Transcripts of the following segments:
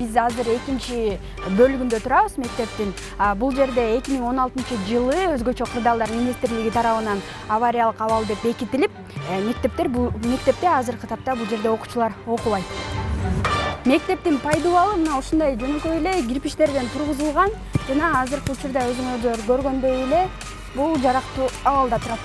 Биз азыр экинчи бөлүгүндө турабыз мектептин. Бул жерде 2016-жылы өзгөчө кырдаалдар министрлиги тарабынан авариялык абал деп бекитилип, мектепте азыркы тапта бул жерде окуучулар окубайт. Мектептин пайдубалы мына ушундай жөнөкөй эле кирпичтерден тургузулган жана азыркы учурда өзүңүздөр көргөндөй эле бул жарактуу абалда турат.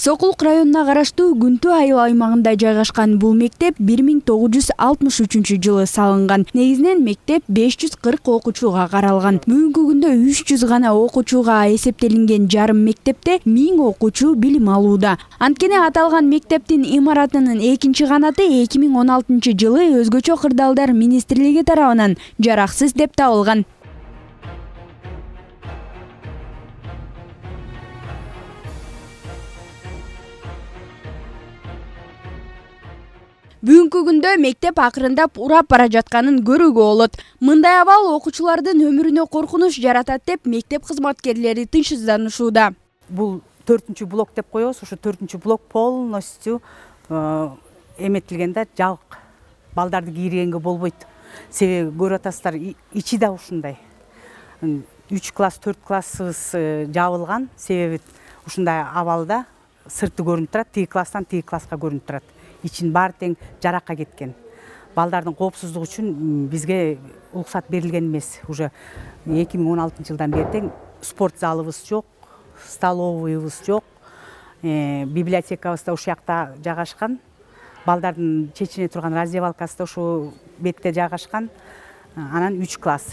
Сокулук районуна караштуу Күнтү айыл аймагында жайгашкан бул мектеп 1963-жылы салынган. Негизинен мектеп 540 окуучуга каралган. Бүгүнкү күндө 300 гана окуучуга эсептелинген жарым мектепте 1000 окуучу билим алууда. Анткени аталган мектептин имаратынын экинчи канаты 2016-жылы өзгөчө кырдаалдар министрлиги тарабынан жараксыз деп табылган. Бүгүнкү күндө мектеп акырындап урап бара жатканын көрүүгө болот. Мындай абал окуучулардын өмүрүнө коркунуч жаратат деп мектеп кызматкерлери тынчсызданышууда. Бул 4-блок деп коебуз. Ошо 4-блок полностью эметилген да, жабык. Балдарды киргенге болбойт. Себеби көрүп атасыздар, ичи да ушундай. 3 класс, 4 классыбыз жабылган. Себеби ушундай абалда сырты көрүнүп турат, тиги класстан тиги класска көрүнүп турат. İçin бар тең жаракка кеткен. Балдардын коопсуздугу үчүн бизге уруксат берилген эмес. Уже 2016-жылдан бери тең спорт залыбыз жок, столовыйыбыз жок, библиотекабыз да ушул жакта жайгашкан. Балдардын чечине турган раздевалкасы да ушул бетте жайгашкан. Анан 3 класс.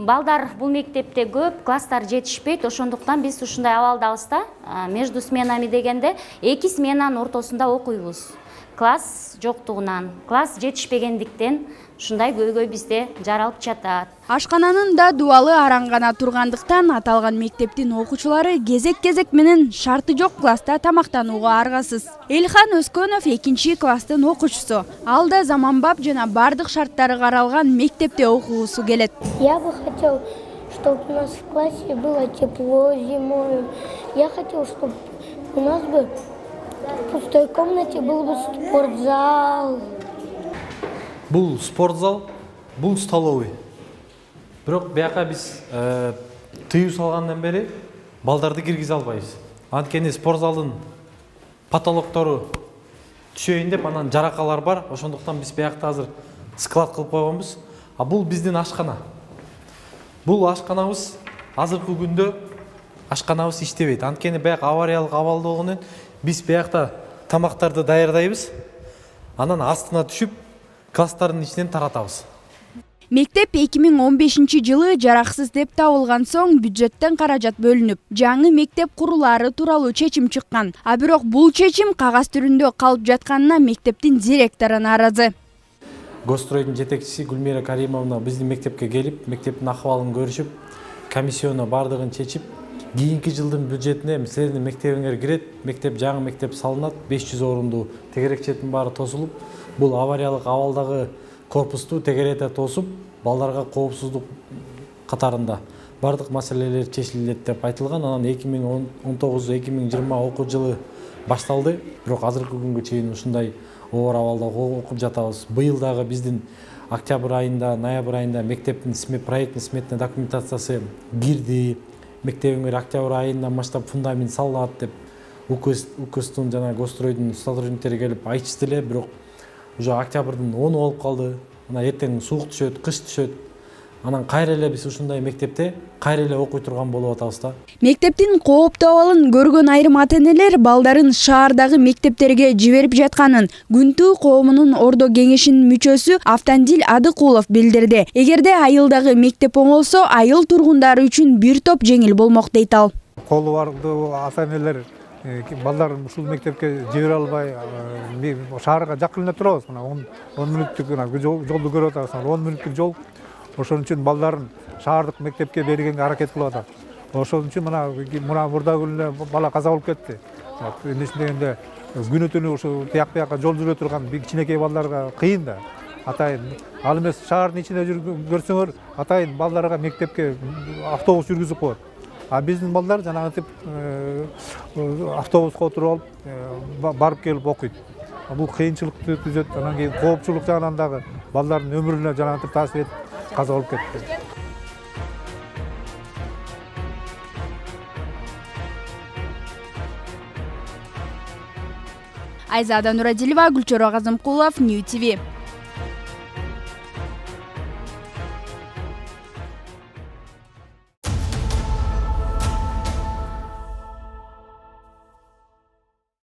Балдар бул мектепте көп, класстар жетишпейт, ошондуктан биз ушундай абалдабыз да. Между сменами дегенде 2 сменанын ортосунда окуйбуз. Класс жоктугунан, класс жетишпегендиктен ушундай көйгөй бизде жаралып жатат. Ашкананын да дубалы араң гана тургандыктан аталган мектептин окуучулары кезек-кезек менен шарты жок класста тамактанууга аргасыз. Элхан Өскөнов 2 класстын окуучусу. Ал да заманбап жана бардык шарттары каралган мектепте окугусу келет. Я бы хотел, чтобы у нас в классе было тепло зимой. Я хотел, чтобы у нас бы в пустой комнате был бы спортзал. Бул спортзал, бул столовый. Бирок бияка биз тыюу салгандан бери балдарды киргизе албайбыз. Анткени спортзалдын потолоктору түшөйүн деп, анан жаракалар бар. Ошондуктан биз биякта азыр склад кылып койгонбуз. А бул биздин ашкана. Бул ашканабыз азыркы күндө ашканабыз иштебейт. Анткени бияк авариялык абалдуулугунан биз биякта тамактарды даярдайбыз. Анан астына түшүп класстардын ичинен таратабыз. Мектеп 2015-жылы жараксыз деп табылган соң бюджеттен каражат бөлүнүп, жаңы мектеп курулары тууралуу чечим чыккан. А бирок бул чечим кагаз түрүндө калып жатканына мектептин директору нааразы. Гостройдун жетекчиси Гүлмира Каримовна биздин мектепке келип, мектептин акыбалын көрүшүп, комиссияны бардыгын чечип, кийинки жылдын бюджетине силердин мектебиңер кирет, жаңы мектеп салынат, 500 орундуу тегерекчеттин баары тосулуп, бул авариялык абалдагы корпусту тегерете тосуп, балдарга коопсуздук катарында бардык маселелер чечилет деп айтылган. Анан 2019-2020 окуу жылы башталды. Бирок азыркы күнгө чейин ушундай оор абалда окуп жатабыз. Быйыл дагы биздин октябрь айында, ноябрь айында мектептин проекттин сметный документациясы кирди. Мектебиңер октябрь айынан баштап фундамент салынат деп УКСтун жана Гостройдун сотрудниктери келип айтышты эле. Бирок уже октябрдын 10 болуп калды. Анан эртең суук түшөт, кыш түшөт. Анан кайра эле биз ушундай мектепте кайра эле окуй турган болуп атабыз да. Мектептин кооптуу абалын көргөн айрым ата-энелер балдарын шаардагы мектептерге жиберип жатканын Күнтү коомунун Ордо кеңешинин мүчөсү Автандил Адыкулов билдирди. Эгерде айылдагы мектеп оңолсо, айыл тургундары үчүн бир топ жеңил болмок дейт ал. Колу бардуу ата-энелер балдарын ушул мектепке жибере албай, шаарга жакын эле турабыз. 10 мүнөттүк жолду көрүп атабыз. 10 мүнөттүк жол. Ошон үчүн балдарын шаардык мектепке бергенге аракет кылып атат. Ошон үчүн мына мурда күнү бала каза болуп кетти. эмнешин дегенде күнү түнү ушу тияк бияка жол жүрө турган кичинекей балдарга кыйын да. Атайын ал эмес шаардын ичинде көрсөңөр атайын балдарга мектепке автобус жүргүзүп коет. А биздин балдар жанагынтип автобуска отуруп алып барып келип окуйт. Бул кыйынчылыкты түзөт. Анан кийин коопчулук жагынан дагы балдардын өмүрүнө жанагынтип таасир этип каза болуп кетти. Айзада Нурадилова, Гүлчөрө Казымкулов, Нью ТВ.